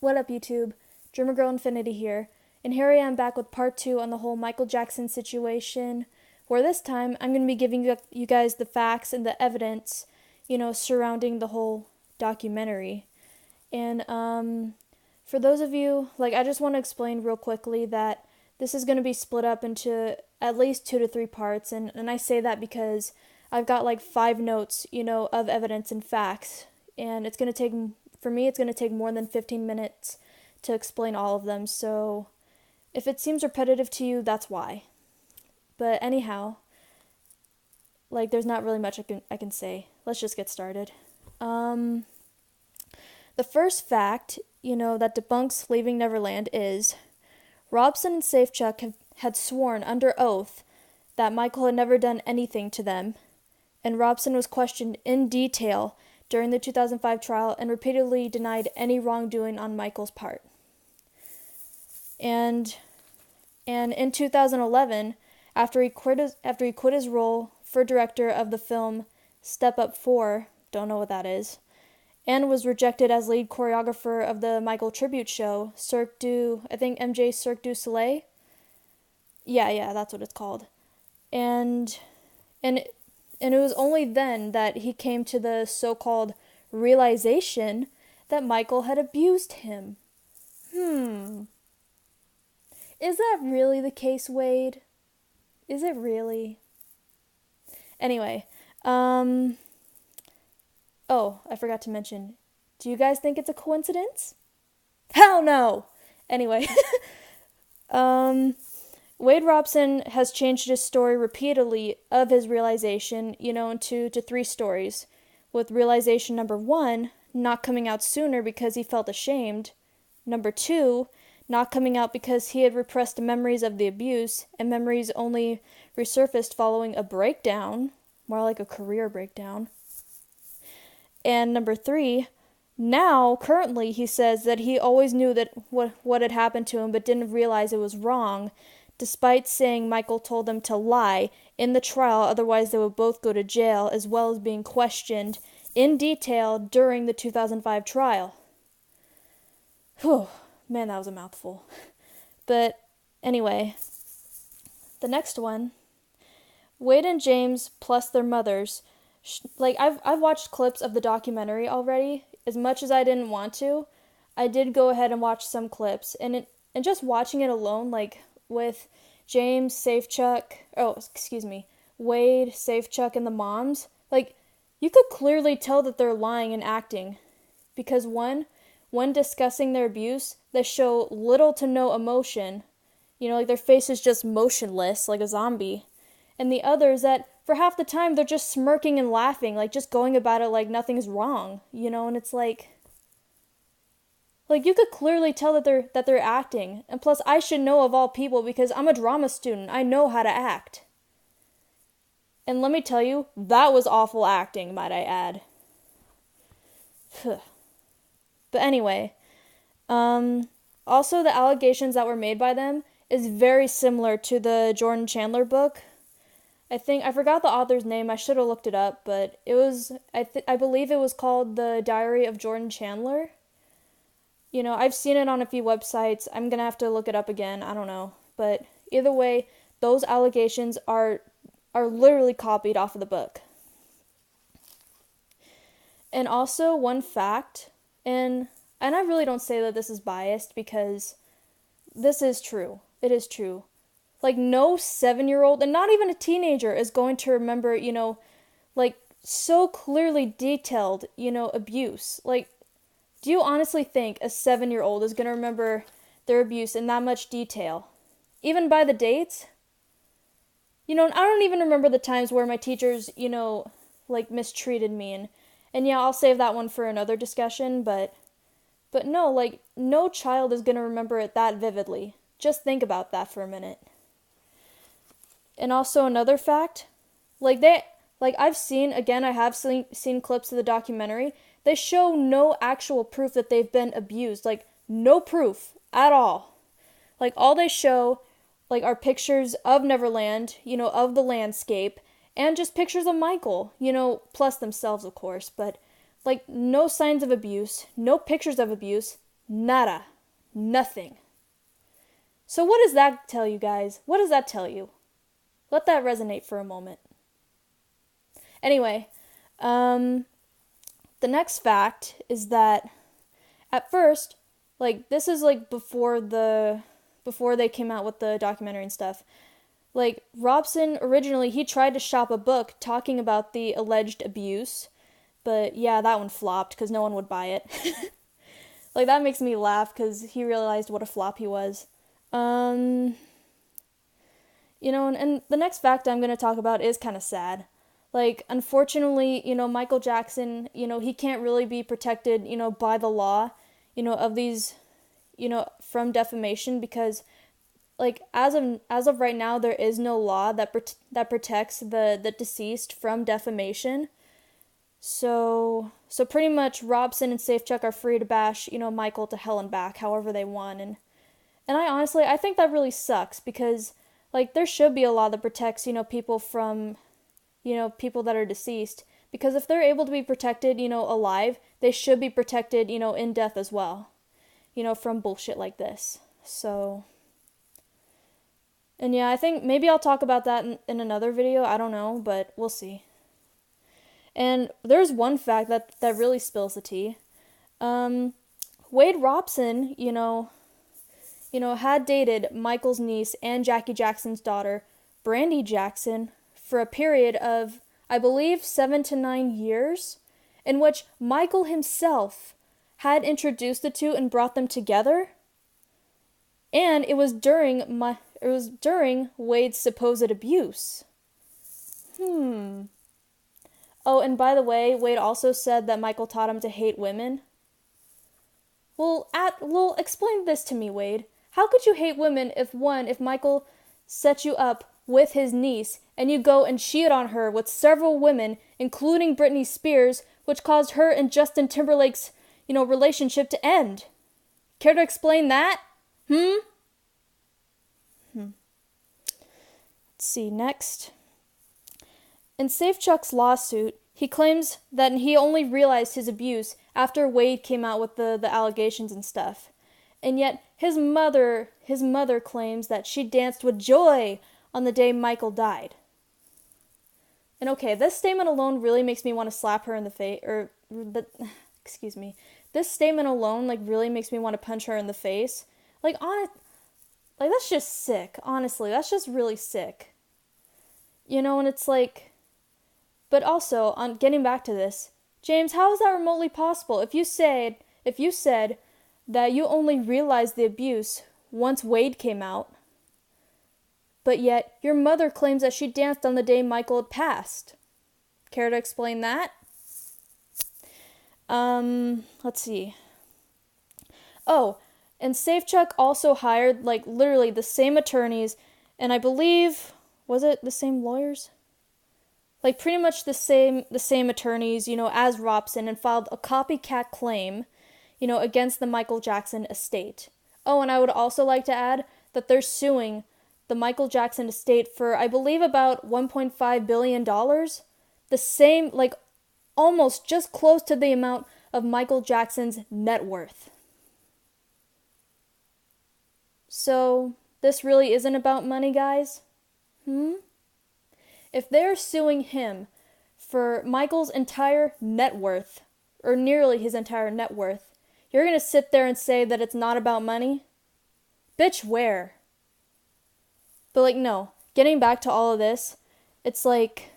What up, YouTube? Dreamer Girl Infinity here, and here I am back with part 2 on the whole Michael Jackson situation, where this time I'm going to be giving you guys the facts and the evidence, surrounding the whole documentary. And, for those of you, I just want to explain real quickly that this is going to be split up into at least 2 to 3 parts, and I say that because I've got 5 notes, of evidence and facts, and for me, it's going to take more than 15 minutes to explain all of them, so if it seems repetitive to you, that's why. But anyhow, there's not really much I can say. Let's just get started. The first fact, that debunks Leaving Neverland is Robson and Safechuck had sworn under oath that Michael had never done anything to them, and Robson was questioned in detail during the 2005 trial and repeatedly denied any wrongdoing on Michael's part. And in 2011, after he quit his role for director of the film Step Up 4, don't know what that is, and was rejected as lead choreographer of the Michael tribute show, Cirque du Soleil. Yeah, that's what it's called. And it was only then that he came to the so-called realization that Michael had abused him. Is that really the case, Wade? Is it really? Anyway, oh, I forgot to mention. Do you guys think it's a coincidence? Hell no! Anyway, Wade Robson has changed his story repeatedly of his realization, into 3 stories, with realization number 1 not coming out sooner because he felt ashamed, number 2 not coming out because he had repressed memories of the abuse, and memories only resurfaced following a breakdown, more like a career breakdown, and number 3, now, currently, he says that he always knew that what had happened to him but didn't realize it was wrong, despite saying Michael told them to lie in the trial, otherwise they would both go to jail, as well as being questioned in detail during the 2005 trial. Whew, man, that was a mouthful. But anyway, the next one, Wade and James plus their mothers, I've watched clips of the documentary already. As much as I didn't want to, I did go ahead and watch some clips, and just watching it alone, with James, Wade, Safechuck, and the moms, you could clearly tell that they're lying and acting, because when discussing their abuse, they show little to no emotion, their face is just motionless, like a zombie, and the others that, for half the time, they're just smirking and laughing, just going about it like nothing's wrong, and it's you could clearly tell that they're acting. And plus, I should know of all people because I'm a drama student. I know how to act. And let me tell you, that was awful acting, might I add. But anyway, also the allegations that were made by them is very similar to the Jordan Chandler book. I forgot the author's name. I should have looked it up, but it was, I believe it was called The Diary of Jordan Chandler. I've seen it on a few websites. I'm going to have to look it up again. I don't know. But either way, those allegations are literally copied off of the book. And also, one fact, and I really don't say that this is biased because this is true. It is true. No 7-year-old, and not even a teenager, is going to remember, so clearly detailed, abuse. Do you honestly think a 7-year-old is going to remember their abuse in that much detail? Even by the dates? I don't even remember the times where my teachers, mistreated me, and yeah, I'll save that one for another discussion, but no, no child is going to remember it that vividly. Just think about that for a minute. And also another fact, I have seen clips of the documentary. They show no actual proof that they've been abused. No proof at all. All they show, are pictures of Neverland, of the landscape, and just pictures of Michael, plus themselves, of course. But, no signs of abuse, no pictures of abuse, Nada. Nothing. So what does that tell you guys? What does that tell you? Let that resonate for a moment. Anyway, the next fact is that at first, like, this is like before they came out with the documentary and stuff. Like, Robson originally, he tried to shop a book talking about the alleged abuse, but yeah, that one flopped because no one would buy it. Like, that makes me laugh because he realized what a flop he was. And the next fact I'm going to talk about is kind of sad. Like, unfortunately, Michael Jackson, he can't really be protected, by the law, of these, from defamation because, like, as of right now, there is no law that protects the deceased from defamation. So pretty much Robson and Safechuck are free to bash, Michael to hell and back however they want. And I think that really sucks because, like, there should be a law that protects, people from, people that are deceased. Because if they're able to be protected, alive, they should be protected, in death as well, from bullshit like this. So, and yeah, I think maybe I'll talk about that in another video. I don't know, but we'll see. And there's one fact that really spills the tea. Wade Robson, had dated Michael's niece and Jackie Jackson's daughter, Brandy Jackson, for a period of, I believe, 7 to 9 years, in which Michael himself had introduced the two and brought them together. And it was during Wade's supposed abuse. Oh, and by the way, Wade also said that Michael taught him to hate women. Well, explain this to me, Wade. How could you hate women if Michael set you up with his niece and you go and cheat on her with several women, including Britney Spears, which caused her and Justin Timberlake's, relationship to end? Care to explain that? Let's see, next. In Safechuck's lawsuit, he claims that he only realized his abuse after Wade came out with the allegations and stuff. And yet, his mother claims that she danced with joy on the day Michael died. And okay, this statement alone really makes me want to slap her in the face, excuse me. This statement alone, like, really makes me want to punch her in the face. Like, that's just sick, honestly. That's just really sick. And it's like, but also, on getting back to this, James, how is that remotely possible? If you said that you only realized the abuse once Wade came out, but yet your mother claims that she danced on the day Michael had passed. Care to explain that? Let's see. Oh, and Safechuck also hired, like, literally the same attorneys, and I believe, was it the same lawyers? Like, pretty much the same attorneys, as Robson, and filed a copycat claim, against the Michael Jackson estate. Oh, and I would also like to add that they're suing the Michael Jackson estate for, I believe, about $1.5 billion. The same, like, almost just close to the amount of Michael Jackson's net worth. So, this really isn't about money, guys? If they're suing him for Michael's entire net worth, or nearly his entire net worth, you're gonna sit there and say that it's not about money? Bitch, where? But, like, no. Getting back to all of this, it's like...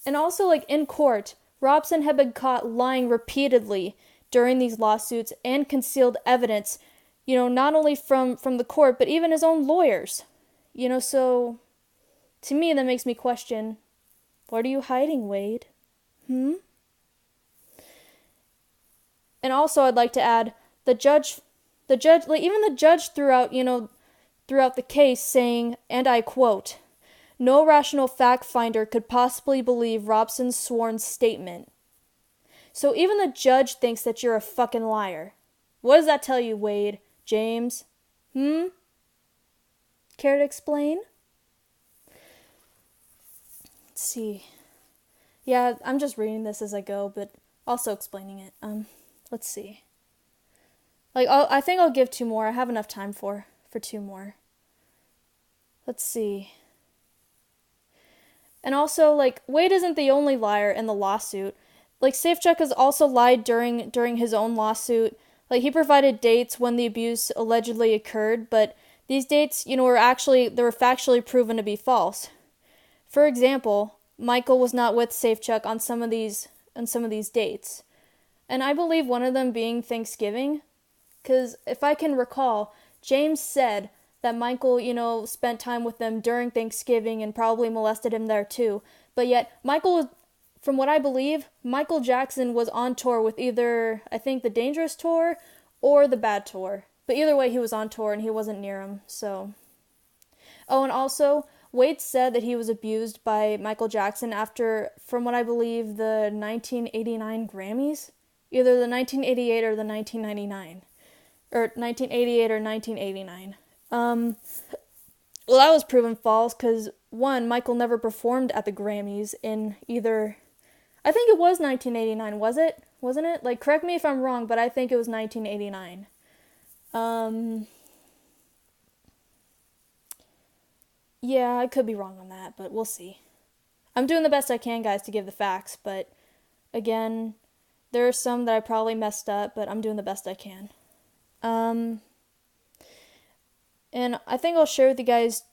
And also, like, in court, Robson had been caught lying repeatedly during these lawsuits and concealed evidence, not only from the court, but even his own lawyers. So... To me, that makes me question, what are you hiding, Wade? And also, I'd like to add, the judge, like, even the judge throughout the case saying, and I quote, "No rational fact finder could possibly believe Robson's sworn statement." So even the judge thinks that you're a fucking liar. What does that tell you, Wade? James? Care to explain? Let's see. Yeah, I'm just reading this as I go, but also explaining it. Let's see. Like, I think I'll give two more. I have enough time for two more. Let's see. And also, like, Wade isn't the only liar in the lawsuit. Like, Safechuck has also lied during his own lawsuit. Like, he provided dates when the abuse allegedly occurred, but these dates, were factually proven to be false. For example, Michael was not with Safechuck on some of these dates. And I believe one of them being Thanksgiving, because if I can recall, James said that Michael, spent time with them during Thanksgiving and probably molested him there too. But yet, from what I believe, Michael Jackson was on tour with either, I think, the Dangerous Tour or the Bad Tour. But either way, he was on tour and he wasn't near him, so. Oh, and also, Wade said that he was abused by Michael Jackson after, from what I believe, the 1989 Grammys. Either the 1988 or the 1999. Or 1988 or 1989. Well, that was proven false because, one, Michael never performed at the Grammys in either. I think it was 1989, was it? Wasn't it? Like, correct me if I'm wrong, but I think it was 1989. Yeah, I could be wrong on that, but we'll see. I'm doing the best I can, guys, to give the facts, but again, there are some that I probably messed up, but I'm doing the best I can. And I think I'll share with you guys.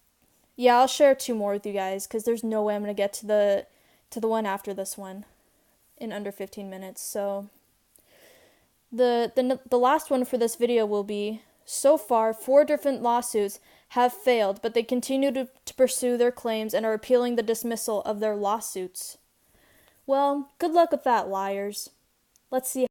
Yeah, I'll share two more with you guys because there's no way I'm gonna get to the one after this one in under 15 minutes. So the last one for this video will be, so far 4 different lawsuits have failed, but they continue to pursue their claims and are appealing the dismissal of their lawsuits. Well, good luck with that, liars. Let's see